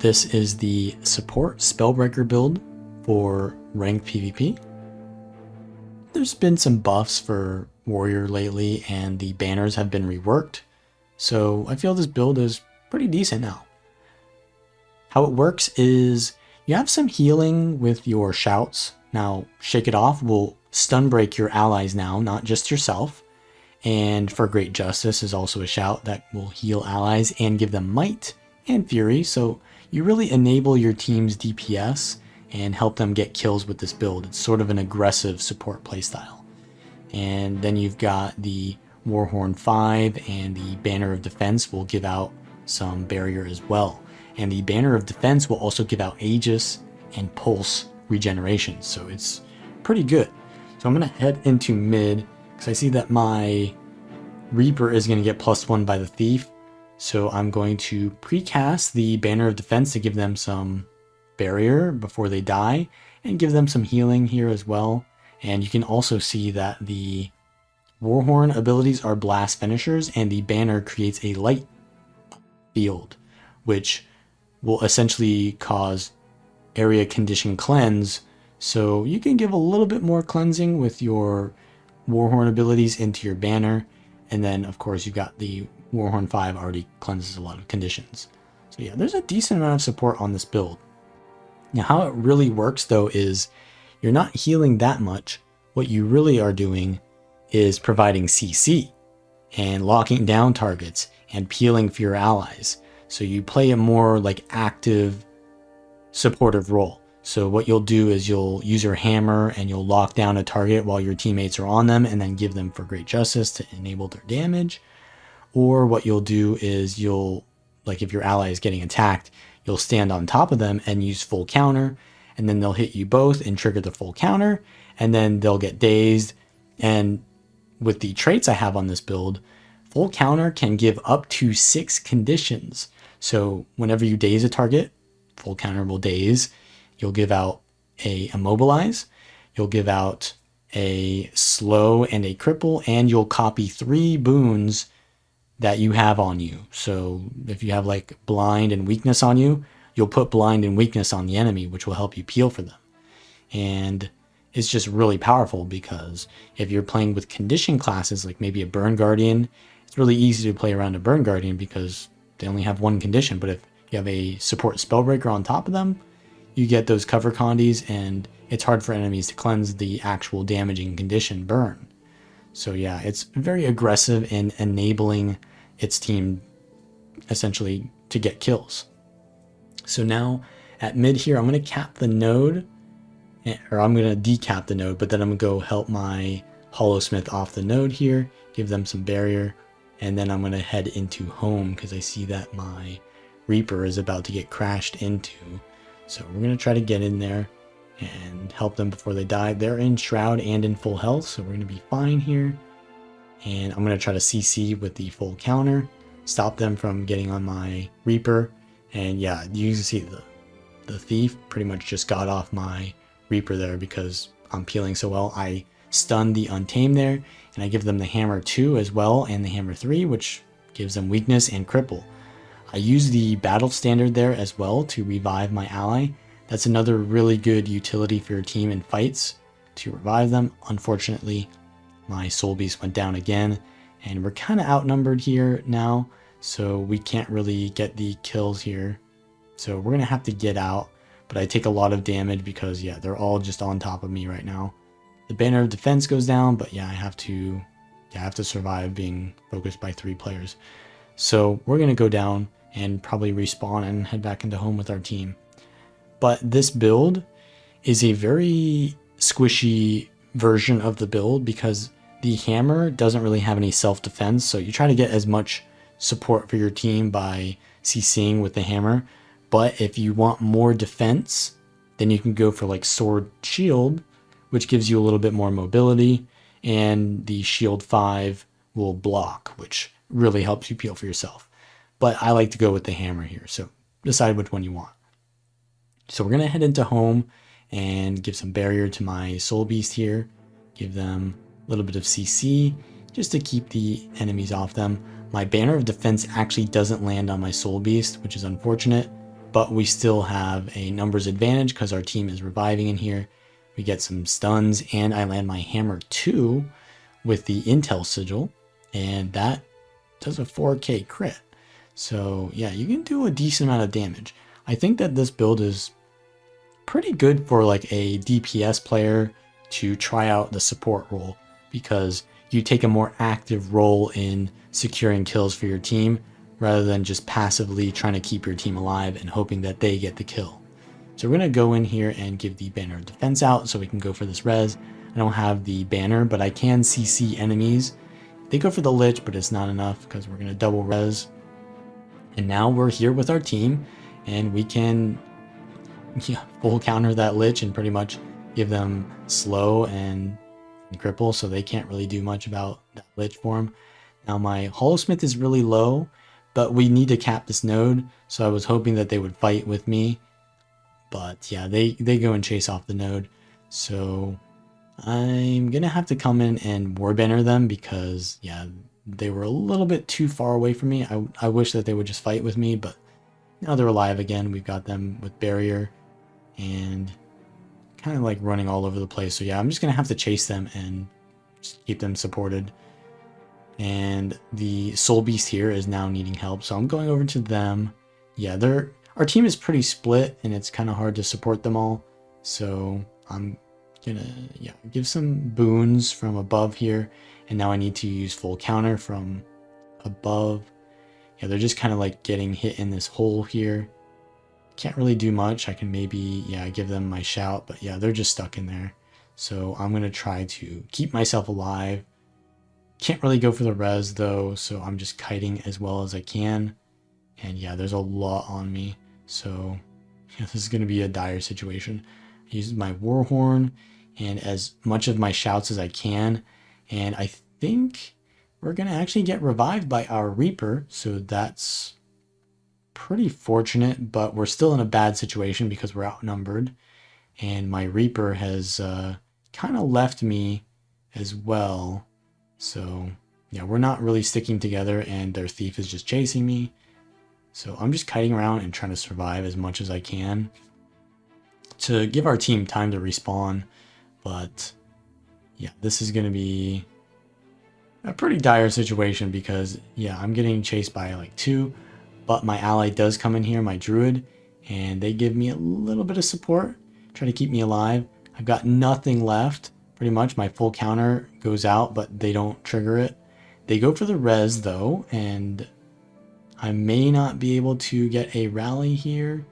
This is the support Spellbreaker build for ranked PvP. There's been some buffs for warrior lately and the banners have been reworked, so I feel this build is pretty decent now. How it works is you have some healing with your shouts. Now Shake It Off will stun break your allies now, not just yourself. And for Great Justice is also a shout that will heal allies and give them might and fury, so you really enable your team's DPS and help them get kills with this build. It's sort of an aggressive support playstyle. And then you've got the Warhorn 5 and the Banner of Defense will give out some barrier as well. And the Banner of Defense will also give out Aegis and Pulse regeneration, so it's pretty good. So I'm going to head into mid because I see that my Reaper is going to get +1 by the Thief. So I'm going to precast the Banner of Defense to give them some barrier before they die and give them some healing here as well. And you can also see that the Warhorn abilities are blast finishers and the banner creates a light field, which will essentially cause area condition cleanse. So you can give a little bit more cleansing with your Warhorn abilities into your banner. And then of course you've got the Warhorn 5 already cleanses a lot of conditions. So yeah, there's a decent amount of support on this build. Now how it really works though is you're not healing that much. What you really are doing is providing CC and locking down targets and peeling for your allies. So you play a more like active supportive role. So what you'll do is you'll use your hammer and you'll lock down a target while your teammates are on them and then give them for Great Justice to enable their damage. Or what you'll do is you'll, like if your ally is getting attacked, you'll stand on top of them and use full counter, and then they'll hit you both and trigger the full counter, and then they'll get dazed. And with the traits I have on this build, full counter can give up to 6 conditions. So whenever you daze a target, full counter will daze. You'll give out a immobilize, you'll give out a slow and a cripple, and you'll copy 3 boons that you have on you. So if you have like blind and weakness on you, you'll put blind and weakness on the enemy, which will help you peel for them. And it's just really powerful because if you're playing with condition classes, like maybe a Burn Guardian, it's really easy to play around a Burn Guardian because they only have 1 condition. But if you have a support Spellbreaker on top of them, you get those cover condies and it's hard for enemies to cleanse the actual damaging condition burn. So yeah, it's very aggressive in enabling its team essentially to get kills. So now at mid here, I'm going to cap the node, or I'm going to decap the node, but then I'm going to go help my Hollowsmith off the node here, give them some barrier, and then I'm going to head into home because I see that my Reaper is about to get crashed into. So we're going to try to get in there and help them before they die. They're in Shroud and in full health, so we're going to be fine here. And I'm going to try to CC with the full counter, stop them from getting on my Reaper. And yeah, you can see the Thief pretty much just got off my Reaper there because I'm peeling so well. I stunned the Untamed there, and I give them the Hammer 2 as well, and the Hammer 3, which gives them weakness and cripple. I use the Battle Standard there as well to revive my ally. That's another really good utility for your team in fights to revive them. Unfortunately, my Soul Beast went down again, and we're kind of outnumbered here now, so we can't really get the kills here. So we're going to have to get out, but I take a lot of damage because, yeah, they're all just on top of me right now. The Banner of Defense goes down, but yeah, I have to survive being focused by 3 players. So we're going to go down and probably respawn and head back into home with our team. But this build is a very squishy version of the build because the hammer doesn't really have any self-defense, so you try to get as much support for your team by CCing with the hammer. But if you want more defense, then you can go for like Sword Shield, which gives you a little bit more mobility, and the Shield 5 will block, which really helps you peel for yourself. But I like to go with the hammer here, so decide which one you want. So we're going to head into home and give some barrier to my Soul Beast here. Give them a little bit of CC just to keep the enemies off them. My Banner of Defense actually doesn't land on my Soul Beast, which is unfortunate. but we still have a numbers advantage because our team is reviving in here. We get some stuns, and I land my hammer 2 with the intel sigil, and that does a 4k crit. So yeah, you can do a decent amount of damage. I think that this build is pretty good for like a DPS player to try out the support role, because you take a more active role in securing kills for your team rather than just passively trying to keep your team alive and hoping that they get the kill. So we're going to go in here and give the banner of defense out so we can go for this res. I don't have the banner, but I can CC enemies. They go for the lich, but it's not enough because we're going to double res. And now we're here with our team, and we can full counter that lich and pretty much give them slow and cripple, so they can't really do much about that lich form. Now my Hollow-Smith is really low, but we need to cap this node, so I was hoping that they would fight with me. But yeah, they go and chase off the node. So I'm going to have to come in and warbanner them because, yeah, they were a little bit too far away from me. I wish that they would just fight with me, but now they're alive again. We've got them with barrier and kind of like running all over the place. So yeah, I'm just going to have to chase them and just keep them supported. And the Soul Beast here is now needing help, so I'm going over to them. Yeah, our team is pretty split, and it's kind of hard to support them all. So I'm gonna give some boons from above here, and now I need to use full counter from above. Yeah, they're just kind of like getting hit in this hole here. Can't really do much. I can maybe give them my shout, but yeah, they're just stuck in there. So I'm gonna try to keep myself alive. Can't really go for the res though, so I'm just kiting as well as I can. And yeah, there's a lot on me, so yeah, this is going to be a dire situation. I use my Warhorn and as much of my shouts as I can, and I think we're going to actually get revived by our Reaper, so that's pretty fortunate, but we're still in a bad situation because we're outnumbered, and my Reaper has kind of left me as well. So yeah, we're not really sticking together, and their Thief is just chasing me. So I'm just kiting around and trying to survive as much as I can to give our team time to respawn. But yeah, this is going to be a pretty dire situation because yeah, I'm getting chased by like 2, but my ally does come in here, my Druid, and they give me a little bit of support, try to keep me alive. I've got nothing left. Pretty much my full counter goes out, but they don't trigger it. They go for the res though, and I may not be able to get a rally here.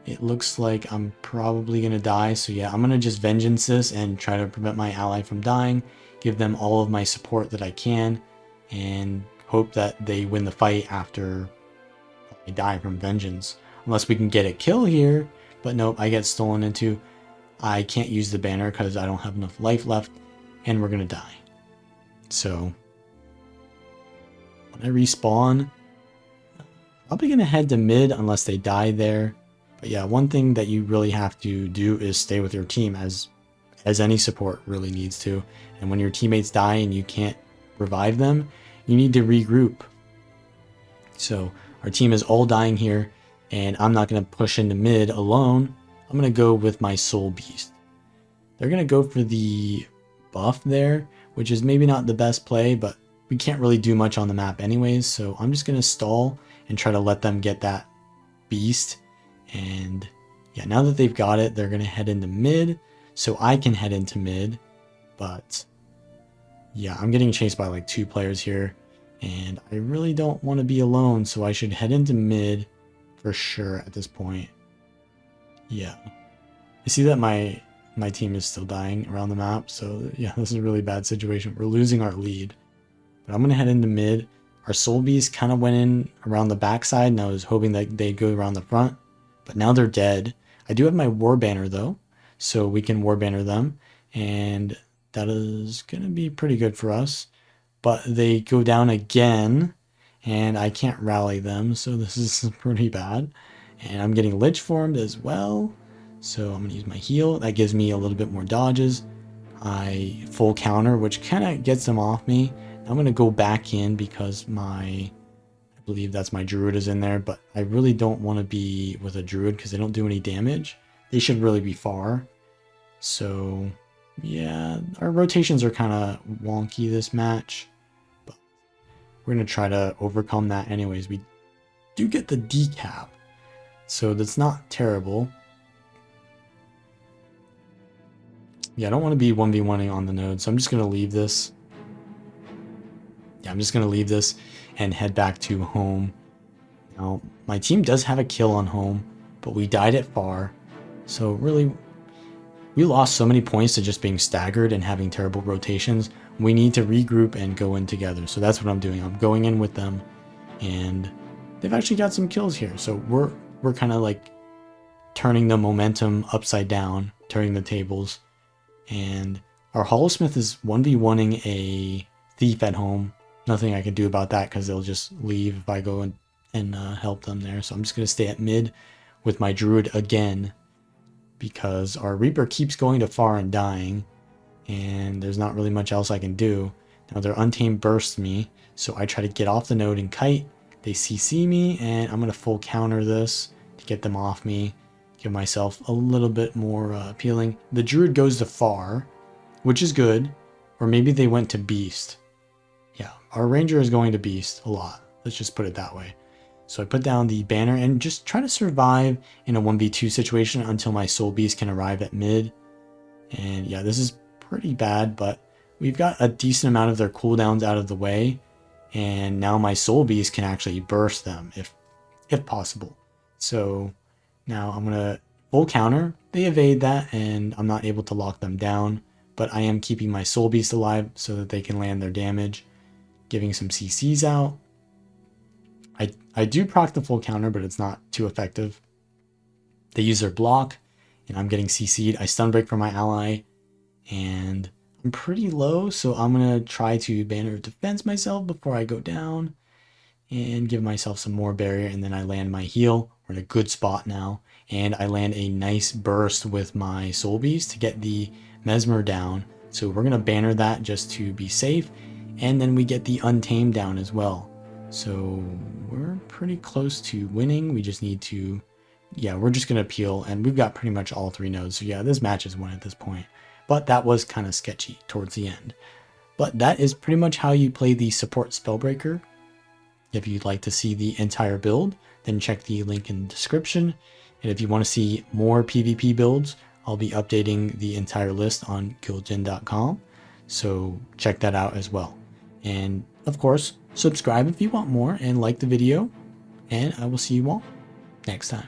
It looks like I'm probably going to die. So yeah, I'm going to just vengeance this and try to prevent my ally from dying, give them all of my support that I can, and hope that they win the fight after I die from vengeance. Unless we can get a kill here, but nope, I get stolen into. I can't use the banner because I don't have enough life left, and we're going to die. So when I respawn, probably going to head to mid unless they die there. But yeah, one thing that you really have to do is stay with your team as any support really needs to. And when your teammates die and you can't revive them, you need to regroup. So our team is all dying here, and I'm not going to push into mid alone. I'm going to go with my Soul Beast. They're going to go for the buff there, which is maybe not the best play, but we can't really do much on the map anyways. So I'm just going to stall and try to let them get that beast. And yeah, now that they've got it, they're going to head into mid, so I can head into mid. But yeah, I'm getting chased by like 2 players here, and I really don't want to be alone, so I should head into mid for sure at this point. Yeah, I see that my team is still dying around the map, so yeah, this is a really bad situation. We're losing our lead, but I'm going to head into mid. Our Soul Beast kind of went in around the backside, and I was hoping that they'd go around the front, but now they're dead. I do have my War Banner though, so we can War Banner them, and that is going to be pretty good for us. But they go down again, and I can't rally them, so this is pretty bad. And I'm getting Lich formed as well, so I'm going to use my heal. That gives me a little bit more dodges. I full counter, which kind of gets them off me. I'm going to go back in because my believe that's my druid is in there, but I really don't want to be with a druid because they don't do any damage. They should really be far. So yeah, our rotations are kind of wonky this match, but we're going to try to overcome that anyways. We do get the decap, so that's not terrible. Yeah, I don't want to be 1v1ing on the node, so I'm just going to leave this. Yeah, I'm just going to leave this and head back to home. Now, my team does have a kill on home, but we died at far. So really, we lost so many points to just being staggered and having terrible rotations. We need to regroup and go in together. So that's what I'm doing. I'm going in with them, and they've actually got some kills here. So we're kind of like turning the momentum upside down, turning the tables. And our Hollowsmith is 1v1ing a thief at home. Nothing I can do about that because they'll just leave if I go and help them there. So I'm just going to stay at mid with my druid again, because our Reaper keeps going to far and dying, and there's not really much else I can do. Now their Untamed bursts me, so I try to get off the node and kite. They CC me, and I'm going to full counter this to get them off me, give myself a little bit more appealing. The Druid goes to far, which is good, or maybe they went to Beast. Yeah, our Ranger is going to Beast a lot. Let's just put it that way. So I put down the banner and just try to survive in a 1v2 situation until my Soul Beast can arrive at mid. And yeah, this is pretty bad, but we've got a decent amount of their cooldowns out of the way. And now my Soul Beast can actually burst them if possible. So now I'm going to full counter. They evade that, and I'm not able to lock them down. But I am keeping my Soul Beast alive so that they can land their damage. Giving some CCs out. I do proc the full counter, but it's not too effective. They use their block, and I'm getting CC'd. I stun break for my ally, and I'm pretty low, so I'm going to try to banner defense myself before I go down and give myself some more barrier, and then I land my heal. We're in a good spot now, and I land a nice burst with my Soul Beast to get the Mesmer down. So we're going to banner that just to be safe, and then we get the Untamed down as well. So we're pretty close to winning. We just need to, yeah, we're just going to peel, and we've got pretty much all three nodes. So yeah, this match is won at this point, but that was kind of sketchy towards the end. But that is pretty much how you play the support Spellbreaker. If you'd like to see the entire build, then check the link in the description. And if you want to see more PvP builds, I'll be updating the entire list on guildgen.com. So check that out as well. And of course, subscribe if you want more and like the video. And I will see you all next time.